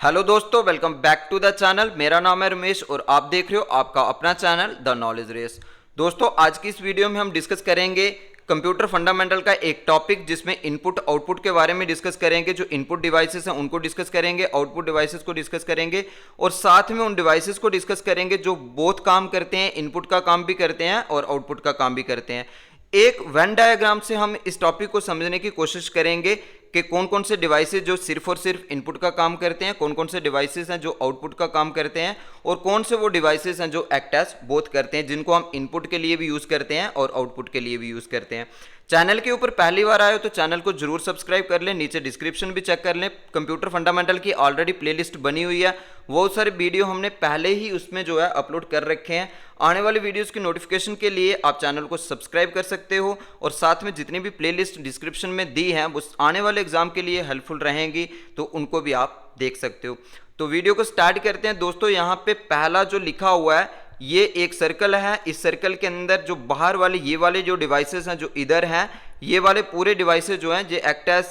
Hello दोस्तों, welcome back to the channel. मेरा नाम है रमेश और आप देख रहे हो आपका अपना चैनल द नॉलेज रेस। दोस्तों, आज की इस वीडियो में हम डिस्कस करेंगे कंप्यूटर फंडामेंटल का एक टॉपिक, जिसमें इनपुट आउटपुट के बारे में डिस्कस करेंगे। जो इनपुट डिवाइसेस हैं उनको डिस्कस करेंगे, आउटपुट डिवाइसेस को डिस्कस करेंगे और साथ में उन डिवाइसेस को डिस्कस करेंगे जो बोथ काम करते हैं, इनपुट का काम भी करते हैं और आउटपुट का काम भी करते हैं। एक वेन डायग्राम से हम इस टॉपिक को समझने की कोशिश करेंगे कि कौन कौन से डिवाइसेस जो सिर्फ और सिर्फ इनपुट का काम करते हैं, कौन कौन से डिवाइसेस हैं जो आउटपुट का काम करते हैं और कौन से वो डिवाइसेस हैं जो एक्ट एज बोथ करते हैं, जिनको हम इनपुट के लिए भी यूज़ करते हैं और आउटपुट के लिए भी यूज़ करते हैं। चैनल के ऊपर पहली बार आए हो तो चैनल को जरूर सब्सक्राइब कर लें, नीचे डिस्क्रिप्शन भी चेक कर लें। कंप्यूटर फंडामेंटल की ऑलरेडी प्लेलिस्ट बनी हुई है, बहुत सारे वीडियो हमने पहले ही उसमें जो है अपलोड कर रखे हैं। आने वाले वीडियोस की नोटिफिकेशन के लिए आप चैनल को सब्सक्राइब कर सकते हो और साथ में जितनी भी प्लेलिस्ट डिस्क्रिप्शन में दी हैं वो आने वाले एग्जाम के लिए हेल्पफुल रहेंगी, तो उनको भी आप देख सकते हो। तो वीडियो को स्टार्ट करते हैं। दोस्तों, यहाँ पे पहला जो लिखा हुआ है ये एक सर्कल है। इस सर्कल के अंदर जो बाहर वाले ये वाले जो डिवाइसेस हैं जो इधर हैं, ये वाले पूरे डिवाइसेस जो हैं जो एक्ट एज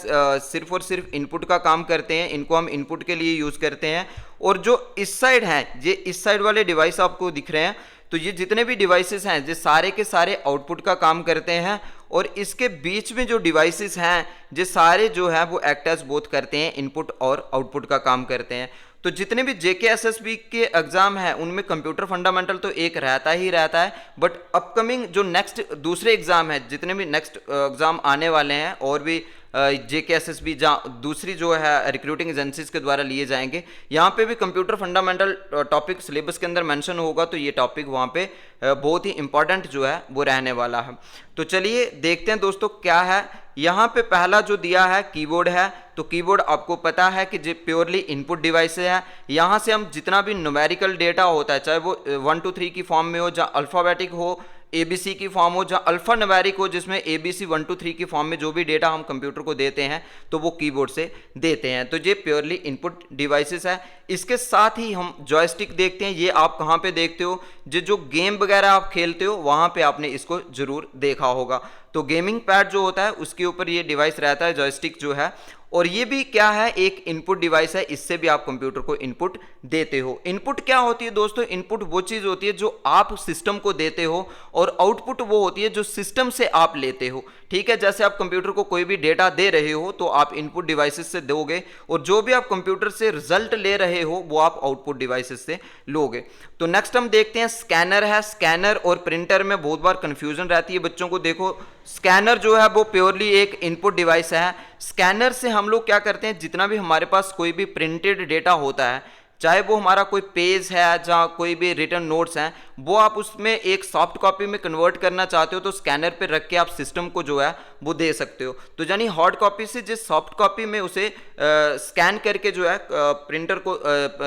सिर्फ और सिर्फ इनपुट का काम करते हैं, इनको हम इनपुट के लिए यूज़ करते हैं। और जो इस साइड हैं, ये इस साइड वाले डिवाइस आपको दिख रहे हैं, तो ये जितने भी डिवाइसेस हैं ये सारे के सारे आउटपुट का काम करते हैं। और इसके बीच में जो डिवाइसेस हैं ये सारे जो है वो एक्ट एज बोथ करते हैं, इनपुट और आउटपुट का काम करते हैं। तो जितने भी जेके एसएसबी के एग्जाम हैं उनमें कंप्यूटर फंडामेंटल तो एक रहता ही रहता है, बट अपकमिंग जो नेक्स्ट दूसरे एग्जाम है, जितने भी नेक्स्ट एग्जाम आने वाले हैं और भी जेके एसएसबी जहाँ दूसरी जो है रिक्रूटिंग एजेंसीज के द्वारा लिए जाएंगे, यहाँ पे भी कंप्यूटर फंडामेंटल टॉपिक सिलेबस के अंदर मेंशन होगा, तो ये टॉपिक वहाँ पे बहुत ही इंपॉर्टेंट जो है वो रहने वाला है। तो चलिए देखते हैं दोस्तों क्या है। यहाँ पे पहला जो दिया है कीबोर्ड है, तो कीबोर्ड आपको पता है कि जो प्योरली इनपुट डिवाइस है। यहाँ से हम जितना भी न्यूमेरिकल डेटा होता है, चाहे वो 1 2 3 की फॉर्म में हो, जहाँ अल्फ़ाबेटिक हो, ABC की फॉर्म हो, जहाँ अल्फ़ा न्यूमेरिक हो, जिसमें ABC 1 2 3 की फॉर्म में जो भी डेटा हम कंप्यूटर को देते हैं तो वो कीबोर्ड से देते हैं। तो ये प्योरली इनपुट डिवाइसेस है। इसके साथ ही हम जॉयस्टिक देखते हैं। ये आप कहाँ पे देखते हो? जो गेम वगैरह आप खेलते हो वहाँ पे आपने इसको जरूर देखा होगा। तो गेमिंग पैड जो होता है उसके ऊपर ये डिवाइस रहता है, जॉयस्टिक जो है। और ये भी क्या है, एक इनपुट डिवाइस है, इससे भी आप कंप्यूटर को इनपुट देते हो। इनपुट क्या होती है दोस्तों? इनपुट वो चीज़ होती है जो आप सिस्टम को देते हो और आउटपुट वो होती है जो सिस्टम से आप लेते हो। ठीक है, जैसे आप कंप्यूटर को कोई भी डेटा दे रहे हो तो आप इनपुट डिवाइसेस से दोगे और जो भी आप कंप्यूटर से रिजल्ट ले रहे हो वो आप आउटपुट डिवाइसेस से लोगे। तो नेक्स्ट हम देखते हैं स्कैनर है। स्कैनर और प्रिंटर में बहुत बार कंफ्यूजन रहती है बच्चों को। देखो, स्कैनर जो है वो प्योरली एक इनपुट डिवाइस है। स्कैनर से हम लोग क्या करते हैं, जितना भी हमारे पास कोई भी प्रिंटेड डेटा होता है, चाहे वो हमारा कोई पेज है जहाँ कोई भी रिटन नोट्स हैं, वो आप उसमें एक सॉफ्ट कॉपी में कन्वर्ट करना चाहते हो तो स्कैनर पे रख के आप सिस्टम को जो है वो दे सकते हो। तो यानी हार्ड कॉपी से जिस सॉफ्ट कॉपी में उसे स्कैन करके जो है प्रिंटर को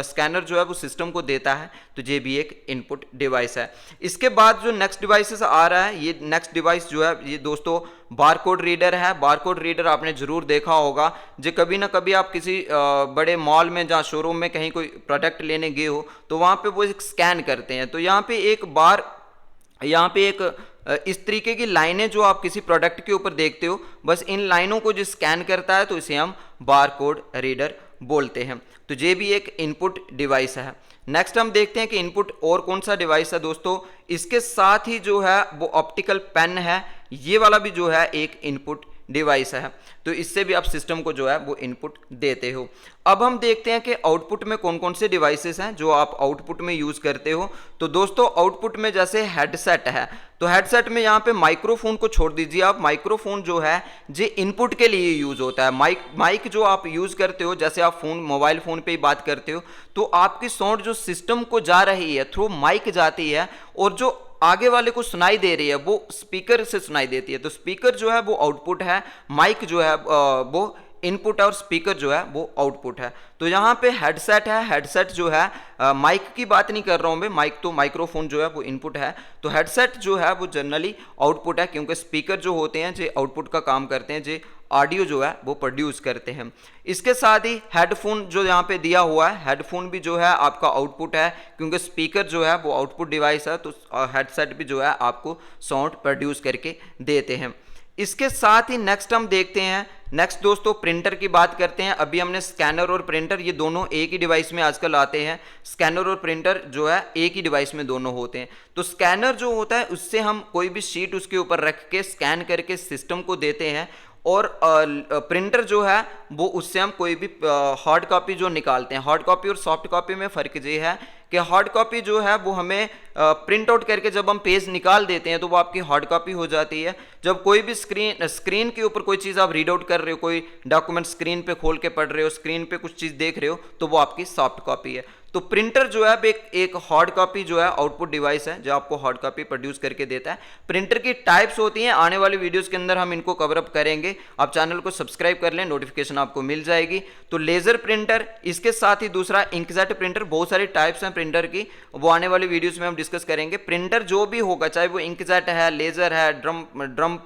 स्कैनर जो है वो सिस्टम को देता है, तो ये भी एक इनपुट डिवाइस है। इसके बाद जो नेक्स्ट डिवाइसेस आ रहा है, ये नेक्स्ट डिवाइस जो है ये दोस्तों बारकोड रीडर है। बारकोड रीडर आपने जरूर देखा होगा। जो कभी ना कभी आप किसी बड़े मॉल में जहाँ शोरूम में कहीं कोई प्रोडक्ट लेने गए हो तो वहाँ पे वो एक स्कैन करते हैं। तो यहाँ पे एक इस तरीके की लाइनें जो आप किसी प्रोडक्ट के ऊपर देखते हो, बस इन लाइनों को जो स्कैन करता है तो इसे हम बारकोड रीडर बोलते हैं। तो ये भी एक इनपुट डिवाइस है। नेक्स्ट हम देखते हैं कि इनपुट और कौन सा डिवाइस है दोस्तों। इसके साथ ही जो है वो ऑप्टिकल पेन है, ये वाला भी जो है एक इनपुट डिवाइस है। तो इससे भी आप सिस्टम को जो है वो इनपुट देते हो। अब हम देखते हैं कि आउटपुट में कौन कौन से डिवाइसेस हैं जो आप आउटपुट में यूज़ करते हो। तो दोस्तों, आउटपुट में जैसे हेडसेट है, तो हेडसेट में यहाँ पे माइक्रोफोन को छोड़ दीजिए आप। माइक्रोफोन जो है ये इनपुट के लिए यूज़ होता है। माइक जो आप यूज़ करते हो, जैसे आप मोबाइल फ़ोन पे ही बात करते हो तो आपकी साउंड जो सिस्टम को जा रही है थ्रू माइक जाती है और जो आगे वाले को सुनाई दे रही है वो स्पीकर से सुनाई देती है। तो स्पीकर जो है वो आउटपुट है, माइक जो है वो इनपुट है और स्पीकर जो है वो आउटपुट है। तो यहाँ पे हेडसेट है। हेडसेट जो है माइक की बात नहीं कर रहा हूँ मैं, माइक तो माइक्रोफोन जो है वो इनपुट है। तो हेडसेट जो है वो जनरली आउटपुट है, क्योंकि स्पीकर जो होते हैं जो आउटपुट का काम करते हैं, जो ऑडियो जो है वो प्रोड्यूस करते हैं। इसके साथ ही हेडफोन जो यहाँ पे दिया हुआ है, हेडफोन भी जो है आपका आउटपुट है, क्योंकि स्पीकर जो है वो आउटपुट डिवाइस है, तो हेडसेट भी जो है आपको साउंड प्रोड्यूस करके देते हैं। इसके साथ ही नेक्स्ट हम देखते हैं, नेक्स्ट दोस्तों प्रिंटर की बात करते हैं। अभी हमने स्कैनर और प्रिंटर ये दोनों एक ही डिवाइस में आजकल आते हैं। स्कैनर और प्रिंटर जो है एक ही डिवाइस में दोनों होते हैं। तो स्कैनर जो होता है उससे हम कोई भी शीट उसके ऊपर रख के स्कैन करके सिस्टम को देते हैं, और प्रिंटर जो है वो उससे हम कोई भी हार्ड कॉपी जो निकालते हैं। हार्ड कॉपी और सॉफ्ट कॉपी में फ़र्क ये है कि हार्ड कॉपी जो है वो हमें प्रिंट आउट करके जब हम पेज निकाल देते हैं तो वो आपकी हार्ड कॉपी हो जाती है। जब कोई भी स्क्रीन के ऊपर कोई चीज़ आप रीड आउट कर रहे हो, कोई डॉक्यूमेंट स्क्रीन पे खोल के पढ़ रहे हो, स्क्रीन पे कुछ चीज़ देख रहे हो, तो वो आपकी सॉफ्ट कॉपी है। तो प्रिंटर जो है एक हार्ड कॉपी जो है आउटपुट डिवाइस है जो आपको हार्ड कॉपी प्रोड्यूस करके देता है। प्रिंटर की टाइप्स होती हैं, आने वाली वीडियोस के अंदर हम इनको कवर अप करेंगे। आप चैनल को सब्सक्राइब कर लें, नोटिफिकेशन आपको मिल जाएगी। तो लेजर प्रिंटर, इसके साथ ही दूसरा इंकजेट प्रिंटर, बहुत सारी टाइप्स हैं प्रिंटर की, वो आने वाली वीडियोस में हम डिस्कस करेंगे। प्रिंटर जो भी होगा, चाहे वो इंकजेट है, लेजर है, ड्रम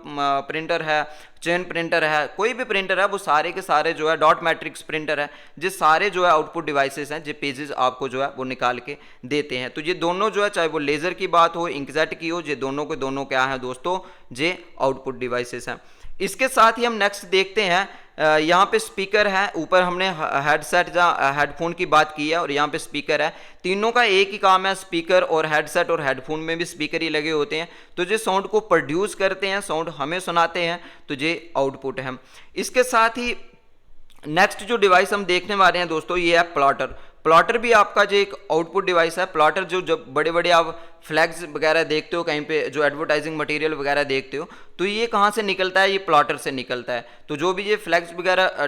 प्रिंटर है, चेन प्रिंटर है, कोई भी प्रिंटर है, वो सारे के सारे जो है, डॉट मैट्रिक्स प्रिंटर है, ये सारे जो है आउटपुट डिवाइसेस हैं, जो पेजेस आपको जो है वो निकाल के देते हैं। तो ये दोनों जो है, चाहे वो लेजर की बात हो, इंकजेट की हो, ये दोनों के दोनों क्या है दोस्तों, ये आउटपुट डिवाइसेस हैं। इसके साथ ही हम नेक्स्ट देखते हैं, यहाँ पे स्पीकर है, ऊपर हमने हेडसेट या हेडफोन की बात की है, और यहाँ पे स्पीकर है। तीनों का एक ही काम है, स्पीकर और हेडसेट और हेडफोन में भी स्पीकर ही लगे होते हैं। तो जो साउंड को प्रोड्यूस करते हैं, साउंड हमें सुनाते हैं, तो ये आउटपुट है। इसके साथ ही नेक्स्ट जो डिवाइस हम देखने वाले हैं दोस्तों, ये है प्लॉटर। प्लॉटर भी आपका जो एक आउटपुट डिवाइस है। प्लॉटर जो जब बड़े बड़े आप फ्लैग्स वगैरह देखते हो, कहीं पे जो एडवर्टाइजिंग मटेरियल वगैरह देखते हो, तो ये कहाँ से निकलता है, ये प्लॉटर से निकलता है। तो जो भी ये फ्लैग्स वगैरह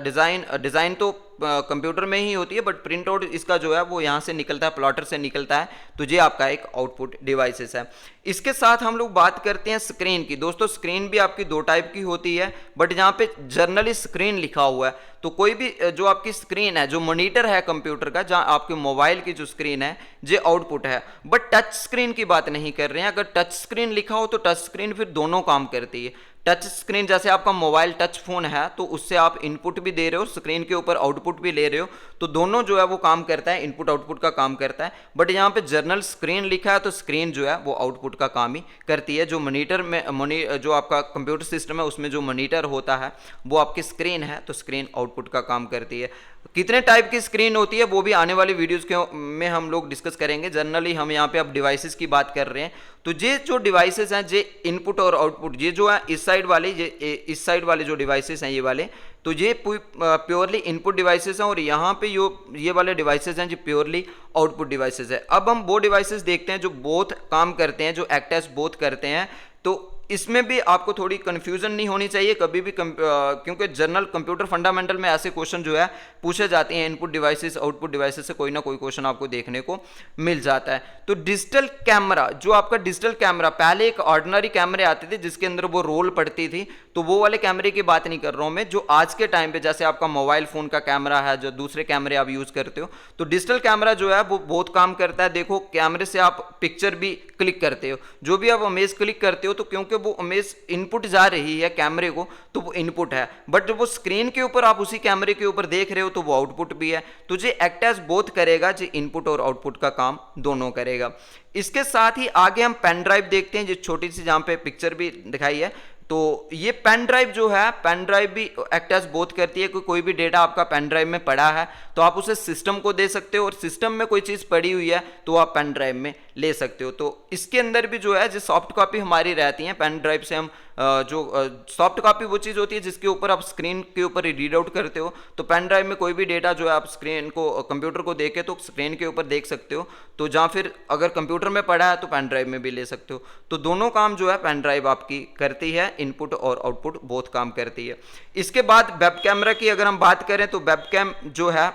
डिज़ाइन तो कंप्यूटर में ही होती है, बट प्रिंट आउट इसका जो है वो यहाँ से निकलता है, प्लॉटर से निकलता है। तो ये आपका एक आउटपुट डिवाइसेस है। इसके साथ हम लोग बात करते हैं स्क्रीन की। दोस्तों स्क्रीन भी आपकी दो टाइप की होती है, बट यहाँ पे जर्नली स्क्रीन लिखा हुआ है। तो कोई भी जो आपकी स्क्रीन है, जो मॉनिटर है कंप्यूटर का, जहाँ आपके मोबाइल की जो स्क्रीन है, ये आउटपुट है। बट टच स्क्रीन की बात नहीं कर रहे हैं। अगर टच स्क्रीन लिखा हो तो टच स्क्रीन फिर दोनों काम करती है। टच स्क्रीन जैसे आपका मोबाइल टच फोन है, तो उससे आप इनपुट भी दे रहे हो, स्क्रीन के ऊपर आउटपुट भी ले रहे हो, तो दोनों जो है वो काम करता है, इनपुट आउटपुट का काम करता है। बट यहाँ पे जर्नल स्क्रीन लिखा है, तो स्क्रीन जो है वो आउटपुट का काम ही करती है। जो मॉनिटर में जो आपका कंप्यूटर सिस्टम है उसमें जो मॉनिटर होता है वो आपकी स्क्रीन है, तो स्क्रीन आउटपुट का काम करती है। कितने टाइप की स्क्रीन होती है वो भी आने वाली वीडियोस के में हम लोग डिस्कस करेंगे। जनरली हम यहाँ पे अब डिवाइसेस की बात कर रहे हैं। तो ये जो डिवाइसेस हैं, ये इनपुट और आउटपुट, ये जो है इस साइड वाले, ये इस साइड वाले जो डिवाइसेस हैं ये वाले, तो ये प्योरली इनपुट डिवाइसेस हैं, और यहाँ पे ये वाले डिवाइसेस हैं जो प्योरली आउटपुट डिवाइसेस है। अब हम वो डिवाइसेस देखते हैं जो बोथ काम करते हैं, जो एक्ट एज बोथ करते हैं। तो इसमें भी आपको थोड़ी कंफ्यूजन नहीं होनी चाहिए कभी भी, क्योंकि जनरल कंप्यूटर फंडामेंटल में ऐसे क्वेश्चन जो है पूछे जाते हैं। इनपुट डिवाइसेस आउटपुट डिवाइसेस से कोई ना कोई क्वेश्चन आपको देखने को मिल जाता है। तो डिजिटल कैमरा, जो आपका डिजिटल कैमरा, पहले एक ऑर्डिनरी कैमरे आते थे जिसके अंदर वो रोल पड़ती थी, तो वो वाले कैमरे की बात नहीं कर रहा हूं मैं। जो आज के टाइम पे जैसे आपका मोबाइल फोन का कैमरा है, जो दूसरे कैमरे आप यूज करते हो, तो डिजिटल कैमरा जो है वो बहुत काम करता है। देखो कैमरे से आप पिक्चर भी क्लिक करते हो, जो भी आप इमेज क्लिक करते हो, तो क्योंकि वो इमेज इनपुट जा रही है कैमरे को, तो वो इनपुट है। बट जब वो स्क्रीन के ऊपर आप उसी कैमरे के ऊपर देख रहे हो, तो वो आउटपुट भी है। तो ये एक्ट एज बोथ करेगा, जो इनपुट और आउटपुट का काम दोनों करेगा। इसके साथ ही आगे हम पेन ड्राइव देखते हैं, जो छोटी सी जहां पे पिक्चर भी दिखाई है। तो ये पेन ड्राइव जो है, पेन ड्राइव भी एक्ट एज बोथ करती है। कोई भी डेटा आपका पेन ड्राइव में पड़ा है तो आप उसे सिस्टम को दे सकते हो, और सिस्टम में कोई चीज़ पड़ी हुई है तो आप पेन ड्राइव में ले सकते हो। तो इसके अंदर भी जो है, जो सॉफ्ट कॉपी हमारी रहती है पेन ड्राइव से, हम जो सॉफ्ट कॉपी वो चीज़ होती है जिसके ऊपर आप स्क्रीन के ऊपर रीड आउट करते हो। तो पेन ड्राइव में कोई भी डेटा जो है आप स्क्रीन को, कंप्यूटर को देके तो स्क्रीन के ऊपर देख सकते हो। तो जहाँ फिर अगर कंप्यूटर में पड़ा है तो पेन ड्राइव में भी ले सकते हो। तो दोनों काम जो है पेन ड्राइव आपकी करती है, इनपुट और आउटपुट बोथ काम करती है। इसके बाद वेब कैमरा की अगर हम बात करें, तो वेब कैम जो है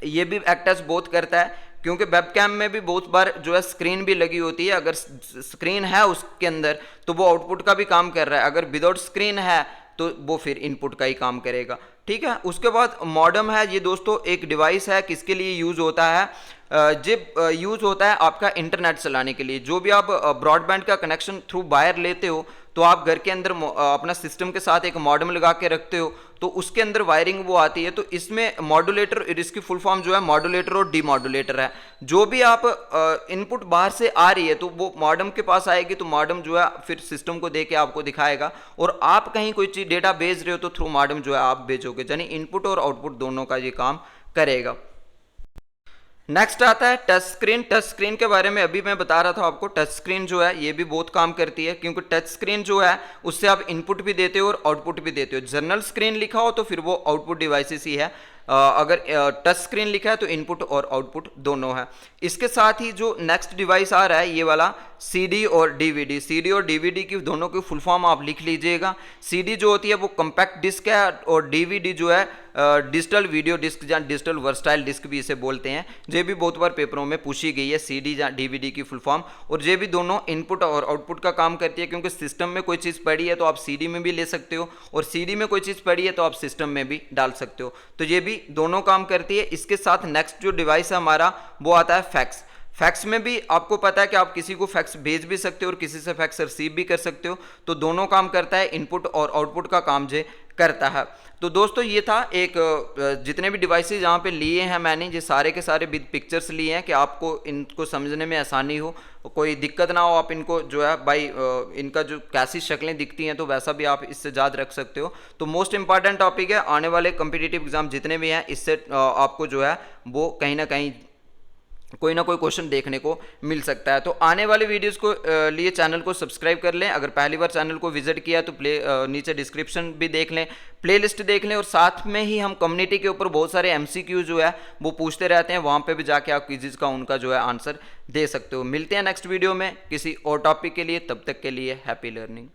ये भी एक्ट एज बोथ करता है, क्योंकि वेब कैम में भी बहुत बार जो है स्क्रीन भी लगी होती है। अगर स्क्रीन है उसके अंदर तो वो आउटपुट का भी काम कर रहा है, अगर विदाउट स्क्रीन है तो वो फिर इनपुट का ही काम करेगा। ठीक है। उसके बाद मॉडेम है, ये दोस्तों एक डिवाइस है, किसके लिए यूज होता है, जो यूज होता है आपका इंटरनेट चलाने के लिए। जो भी आप ब्रॉडबैंड का कनेक्शन थ्रू वायर लेते हो, तो आप घर के अंदर अपना सिस्टम के साथ एक मॉडेम लगा के रखते हो, तो उसके अंदर वायरिंग वो आती है। तो इसमें मॉड्यूलेटर, इसकी फुल फॉर्म जो है मॉड्यूलेटर और डीमॉड्यूलेटर है। जो भी आप इनपुट बाहर से आ रही है तो वो मॉडेम के पास आएगी, तो मॉडेम जो है फिर सिस्टम को देके आपको दिखाएगा, और आप कहीं कोई चीज डेटा भेज रहे हो तो थ्रू मॉडेम जो है आप भेजोगे, यानी इनपुट और आउटपुट दोनों का ये काम करेगा। नेक्स्ट आता है टच स्क्रीन। टच स्क्रीन के बारे में अभी मैं बता रहा था आपको, टच स्क्रीन जो है ये भी बहुत काम करती है, क्योंकि टच स्क्रीन जो है उससे आप इनपुट भी देते हो और आउटपुट भी देते हो। जनरल स्क्रीन लिखा हो तो फिर वो आउटपुट डिवाइसेस ही है, अगर टच स्क्रीन लिखा है तो इनपुट और आउटपुट दोनों है। इसके साथ ही जो नेक्स्ट डिवाइस आ रहा है ये वाला सीडी और डीवीडी। सीडी और डीवीडी की दोनों की फुल फॉर्म आप लिख लीजिएगा। सीडी जो होती है वो कम्पैक्ट डिस्क है, और डीवीडी जो है डिजिटल वीडियो डिस्क या डिजिटल वर्सटाइल डिस्क भी इसे बोलते हैं। ये भी बहुत बार पेपरों में पूछी गई है, सीडी या डीवीडी की फुल फॉर्म। और ये भी दोनों इनपुट और आउटपुट का काम करती है, क्योंकि सिस्टम में कोई चीज़ पड़ी है तो आप सीडी में भी ले सकते हो, और सीडी में कोई चीज़ पड़ी है तो आप सिस्टम में भी डाल सकते हो। तो ये भी दोनों काम करती है। इसके साथ नेक्स्ट जो डिवाइस है हमारा वो आता है फैक्स। फैक्स में भी आपको पता है कि आप किसी को फैक्स भेज भी सकते हो और किसी से फैक्स रिसीव भी कर सकते हो, तो दोनों काम करता है, इनपुट और आउटपुट का काम जो करता है। तो दोस्तों ये था एक जितने भी डिवाइसेज यहाँ पे लिए हैं मैंने, ये सारे के सारे विद पिक्चर्स लिए हैं कि आपको इनको समझने में आसानी हो, कोई दिक्कत ना हो। आप इनको जो है भाई इनका जो कैसी शक्लें दिखती हैं तो वैसा भी आप इससे याद रख सकते हो। तो मोस्ट इंपॉर्टेंट टॉपिक है, आने वाले कॉम्पिटिटिव एग्जाम जितने भी हैं इससे आपको जो है वो कहीं ना कहीं कोई ना कोई क्वेश्चन देखने को मिल सकता है। तो आने वाली वीडियोस को लिए चैनल को सब्सक्राइब कर लें। अगर पहली बार चैनल को विजिट किया तो नीचे डिस्क्रिप्शन भी देख लें, प्लेलिस्ट देख लें, और साथ में ही हम कम्युनिटी के ऊपर बहुत सारे एमसीक्यू जो है वो पूछते रहते हैं, वहाँ पे भी जाके आप क्विज़ का उनका जो है आंसर दे सकते हो। मिलते हैं नेक्स्ट वीडियो में किसी और टॉपिक के लिए, तब तक के लिए हैप्पी लर्निंग।